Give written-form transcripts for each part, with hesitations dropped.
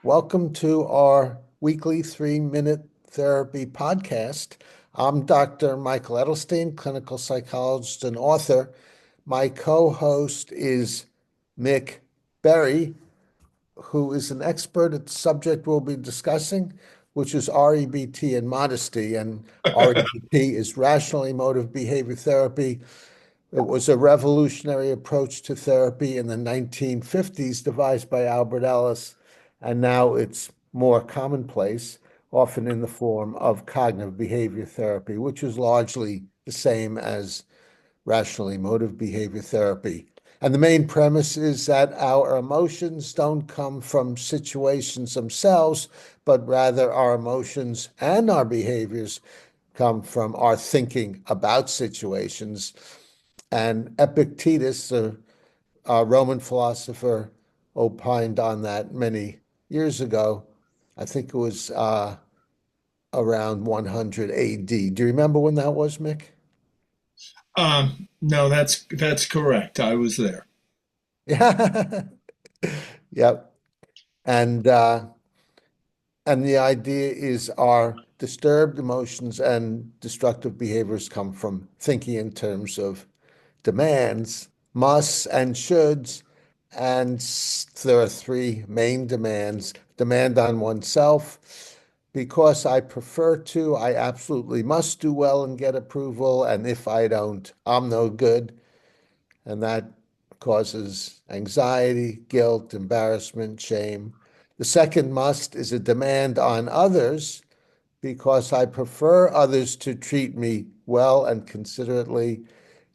Welcome to our weekly 3-minute therapy podcast. I'm Dr. Michael Edelstein, clinical psychologist and author. My co-host is Mick Berry, who is an expert at the subject we'll be discussing, which is REBT and modesty. And REBT is rational emotive behavior therapy. It was a revolutionary approach to therapy in the 1950s, devised by Albert Ellis, and now it's more commonplace, often in the form of cognitive behavior therapy, which is largely the same as rational emotive behavior therapy. And the main premise is that our emotions don't come from situations themselves, but rather our emotions and our behaviors come from our thinking about situations. And Epictetus, a Roman philosopher, opined on that many years ago. I think it was around 100 AD. Do you remember when that was, Mick? No, that's correct. I was there. Yeah. Yep. And uh, and the idea is our disturbed emotions and destructive behaviors come from thinking in terms of demands, musts and shoulds. And there are three main demands. Demand on oneself. Because I prefer to, I absolutely must do well and get approval. And if I don't, I'm no good. And that causes anxiety, guilt, embarrassment, shame. The second must is a demand on others because I prefer others to treat me well and considerately.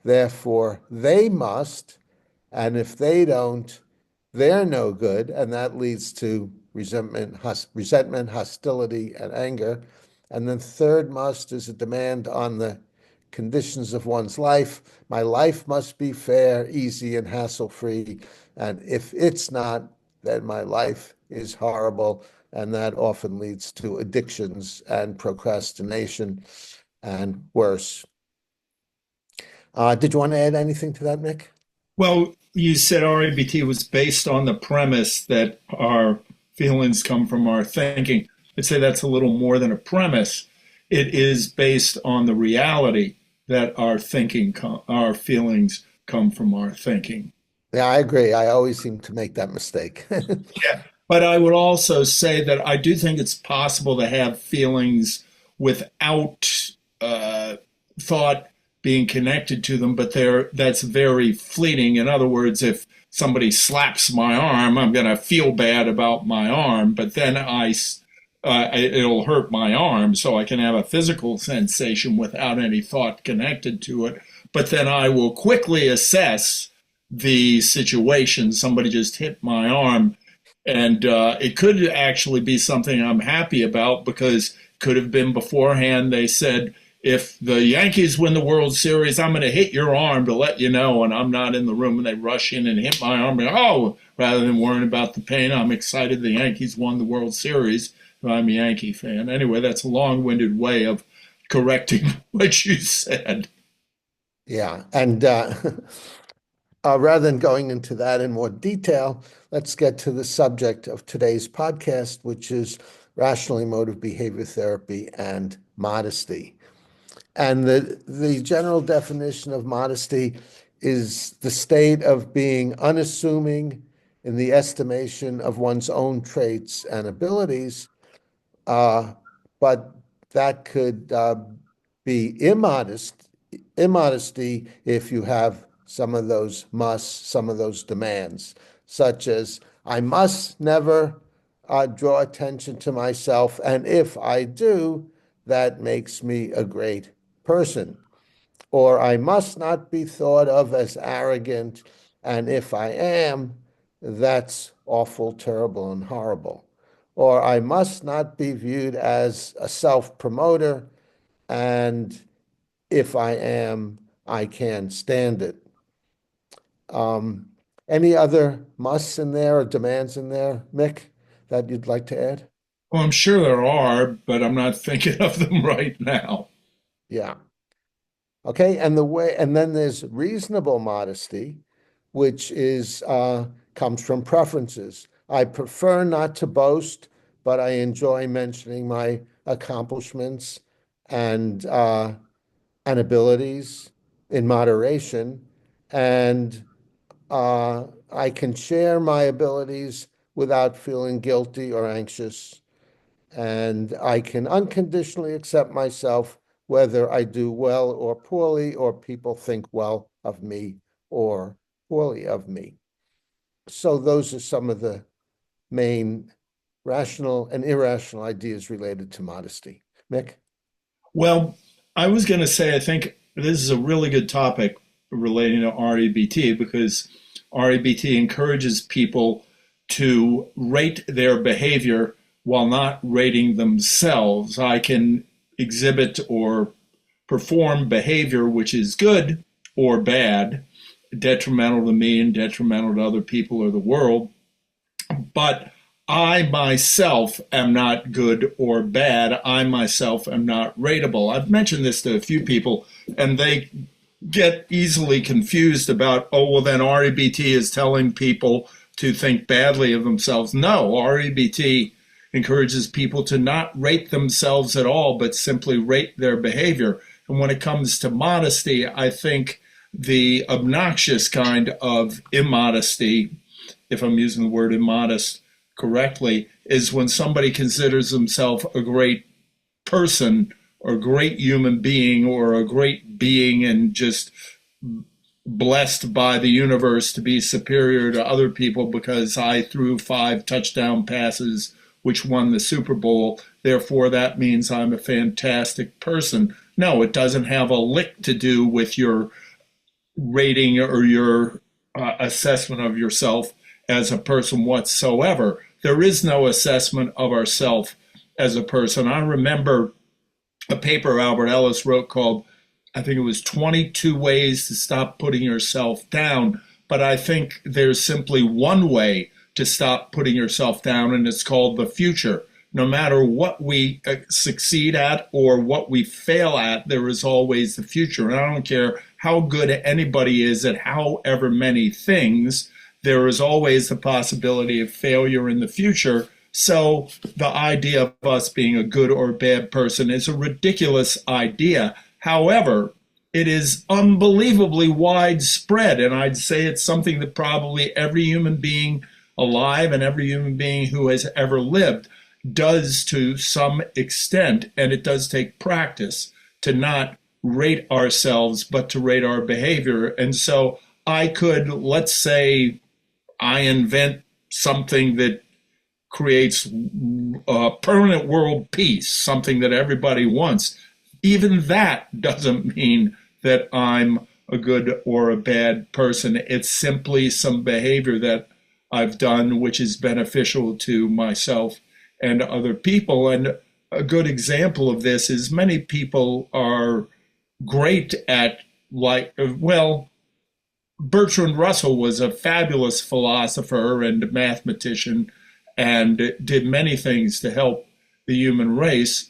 Therefore, they must. And if they don't, they're no good. And that leads to resentment, hostility, and anger. And then third must is a demand on the conditions of one's life. My life must be fair, easy, and hassle-free. And if it's not, then my life is horrible. And that often leads to addictions and procrastination and worse. Did you want to add anything to that, Mick? Well, you said REBT was based on the premise that our feelings come from our thinking. I'd say that's a little more than a premise. It is based on the reality that our feelings come from our thinking. Yeah, I agree. I always seem to make that mistake. Yeah. But I would also say that I do think it's possible to have feelings without thought being connected to them, but that's very fleeting. In other words, if somebody slaps my arm, I'm going to feel bad about my arm, but then it'll hurt my arm, so I can have a physical sensation without any thought connected to it. But then I will quickly assess the situation. Somebody just hit my arm, and it could actually be something I'm happy about because it could have been beforehand. They said, if the Yankees win the World Series, I'm going to hit your arm to let you know, and I'm not in the room, and they rush in and hit my arm. And, oh, rather than worrying about the pain, I'm excited the Yankees won the World Series. I'm a Yankee fan. Anyway, that's a long-winded way of correcting what you said. Yeah. And rather than going into that in more detail, let's get to the subject of today's podcast, which is rational emotive behavior therapy and modesty. And the general definition of modesty is the state of being unassuming in the estimation of one's own traits and abilities, but that could be immodesty if you have some of those musts, some of those demands, such as I must never draw attention to myself, and if I do, that makes me a great person. Or I must not be thought of as arrogant, and if I am, that's awful, terrible, and horrible. Or I must not be viewed as a self-promoter, and if I am, I can't stand it. Um, any other musts in there or demands in there, Mick, that you'd like to add? Well, I'm sure there are, but I'm not thinking of them right now. Yeah. Okay, and then there's reasonable modesty, which is comes from preferences. I prefer not to boast, but I enjoy mentioning my accomplishments and abilities in moderation. And I can share my abilities without feeling guilty or anxious. And I can unconditionally accept myself, whether I do well or poorly, or people think well of me or poorly of me. So those are some of the main rational and irrational ideas related to modesty. Mick? Well, I was going to say, I think this is a really good topic relating to REBT because REBT encourages people to rate their behavior while not rating themselves. I can exhibit or perform behavior which is good or bad, detrimental to me and detrimental to other people or the world, but I myself am not good or bad. I myself am not rateable. I've mentioned this to a few people, and they get easily confused about, oh, well, then REBT is telling people to think badly of themselves. No, REBT encourages people to not rate themselves at all, but simply rate their behavior. And when it comes to modesty, I think the obnoxious kind of immodesty, if I'm using the word immodest correctly, is when somebody considers himself a great person or a great human being or a great being and just blessed by the universe to be superior to other people because I threw 5 touchdown passes which won the Super Bowl. Therefore, that means I'm a fantastic person. No, it doesn't have a lick to do with your rating or your assessment of yourself as a person whatsoever. There is no assessment of ourself as a person. I remember a paper Albert Ellis wrote called, I think it was 22 Ways to Stop Putting Yourself Down. But I think there's simply one way to stop putting yourself down, and it's called the future. No matter what we succeed at or what we fail at, there is always the future. And I don't care how good anybody is at however many things, there is always the possibility of failure in the future. So the idea of us being a good or bad person is a ridiculous idea. However, it is unbelievably widespread, and I'd say it's something that probably every human being alive and every human being who has ever lived does to some extent, and it does take practice to not rate ourselves, but to rate our behavior. And so I could, let's say, I invent something that creates permanent world peace, something that everybody wants. Even that doesn't mean that I'm a good or a bad person. It's simply some behavior that I've done which is beneficial to myself and other people. And a good example of this is many people are great at, like, well, Bertrand Russell was a fabulous philosopher and mathematician and did many things to help the human race.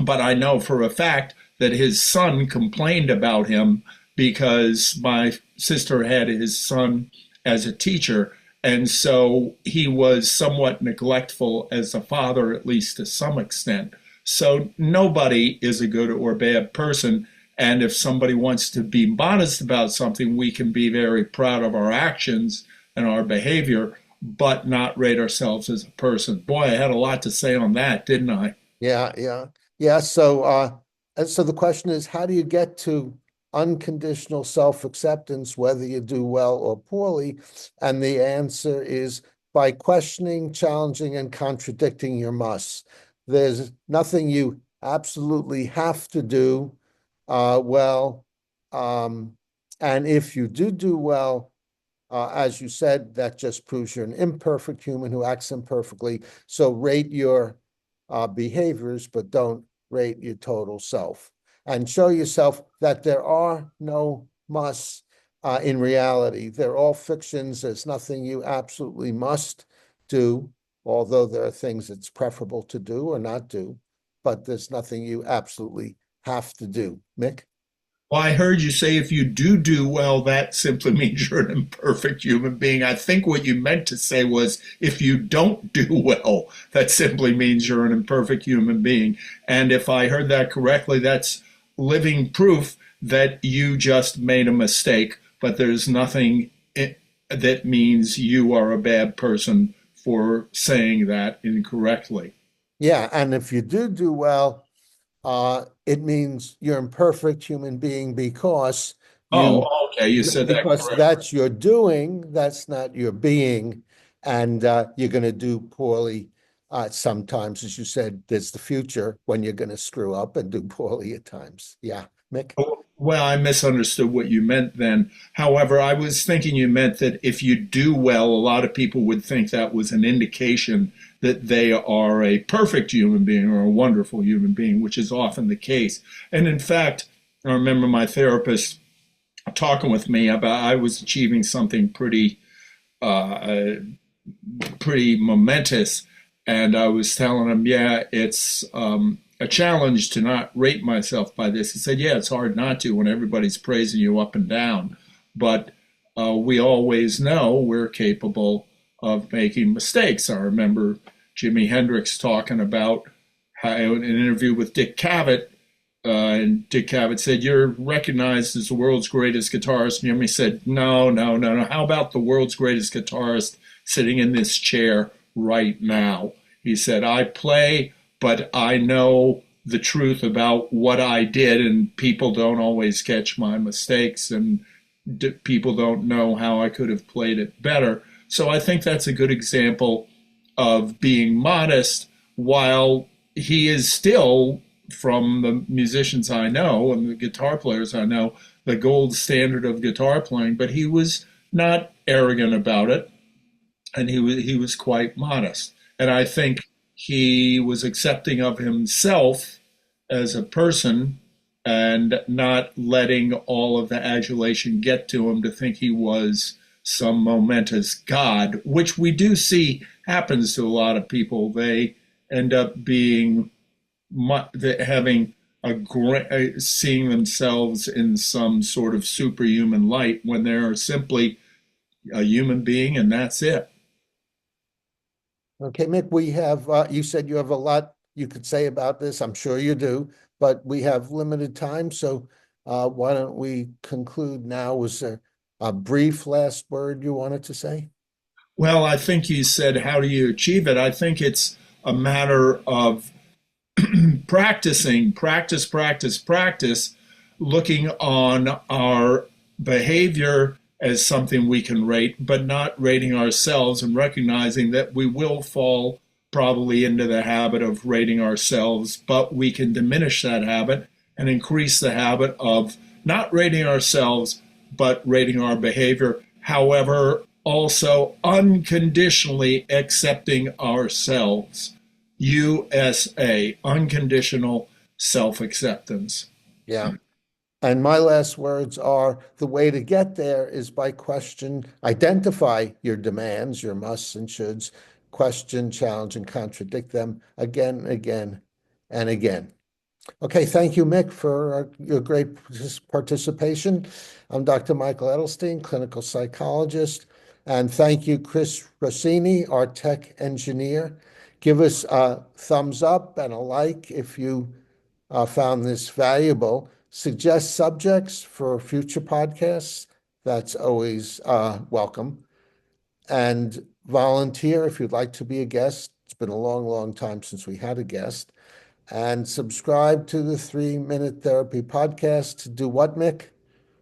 But I know for a fact that his son complained about him because my sister had his son as a teacher. And so he was somewhat neglectful as a father, at least to some extent. So nobody is a good or bad person. And if somebody wants to be modest about something, we can be very proud of our actions and our behavior, but not rate ourselves as a person. Boy, I had a lot to say on that, didn't I? Yeah. And so the question is, how do you get to unconditional self-acceptance, whether you do well or poorly? And the answer is by questioning, challenging, and contradicting your musts. There's nothing you absolutely have to do well. And if you do well, as you said, that just proves you're an imperfect human who acts imperfectly. So rate your behaviors, but don't rate your total self. And show yourself that there are no musts in reality. They're all fictions. There's nothing you absolutely must do, although there are things it's preferable to do or not do, but there's nothing you absolutely have to do. Mick? Well, I heard you say if you do well, that simply means you're an imperfect human being. I think what you meant to say was if you don't do well, that simply means you're an imperfect human being. And if I heard that correctly, that's living proof that you just made a mistake, but there's nothing that means you are a bad person for saying that incorrectly. Yeah, and if you do well, it means you're an imperfect human being you Oh, okay. You said that because correctly. that's your doing, that's not your being, and you're going to do poorly. Sometimes, as you said, there's the future when you're going to screw up and do poorly at times. Yeah, Mick. Oh, well, I misunderstood what you meant then. However, I was thinking you meant that if you do well, a lot of people would think that was an indication that they are a perfect human being or a wonderful human being, which is often the case. And in fact, I remember my therapist talking with me about I was achieving something uh, pretty momentous. And I was telling him, yeah, it's a challenge to not rate myself by this. He said, yeah, it's hard not to when everybody's praising you up and down. But we always know we're capable of making mistakes. I remember Jimi Hendrix talking about how, in an interview with Dick Cavett, and Dick Cavett said, "You're recognized as the world's greatest guitarist." And Jimmy said, "No, no, no, no. How about the world's greatest guitarist sitting in this chair right now?" He said, "I play, but I know the truth about what I did, and people don't always catch my mistakes, and people don't know how I could have played it better." So I think that's a good example of being modest while he is still, from the musicians I know and the guitar players I know, the gold standard of guitar playing, but he was not arrogant about it, and he was quite modest. And I think he was accepting of himself as a person and not letting all of the adulation get to him to think he was some momentous god, which we do see happens to a lot of people. They end up being having a great, seeing themselves in some sort of superhuman light when they're simply a human being and that's it. Okay, Mick, we have, you said you have a lot you could say about this. I'm sure you do, but we have limited time. So why don't we conclude now? Was there a brief last word you wanted to say? Well, I think you said, how do you achieve it? I think it's a matter of practice, looking on our behavior as something we can rate, but not rating ourselves and recognizing that we will fall probably into the habit of rating ourselves, but we can diminish that habit and increase the habit of not rating ourselves, but rating our behavior. However, also unconditionally accepting ourselves. USA, unconditional self acceptance. Yeah. And my last words are the way to get there is by identify your demands, your musts and shoulds, question, challenge, and contradict them again, again, and again. Okay, thank you, Mick, for your great participation. I'm Dr. Michael Edelstein, clinical psychologist, and thank you, Chris Rossini, our tech engineer. Give us a thumbs up and a like if you found this valuable. Suggest subjects for future podcasts. That's always welcome. And volunteer if you'd like to be a guest. It's been a long, long time since we had a guest. And subscribe to the 3 Minute Therapy Podcast to do what, Mick?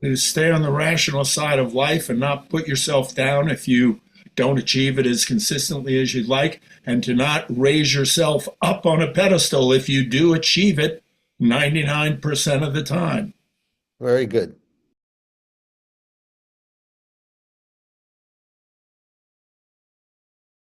To stay on the rational side of life and not put yourself down if you don't achieve it as consistently as you'd like, and to not raise yourself up on a pedestal if you do achieve it 99% of the time. Very good.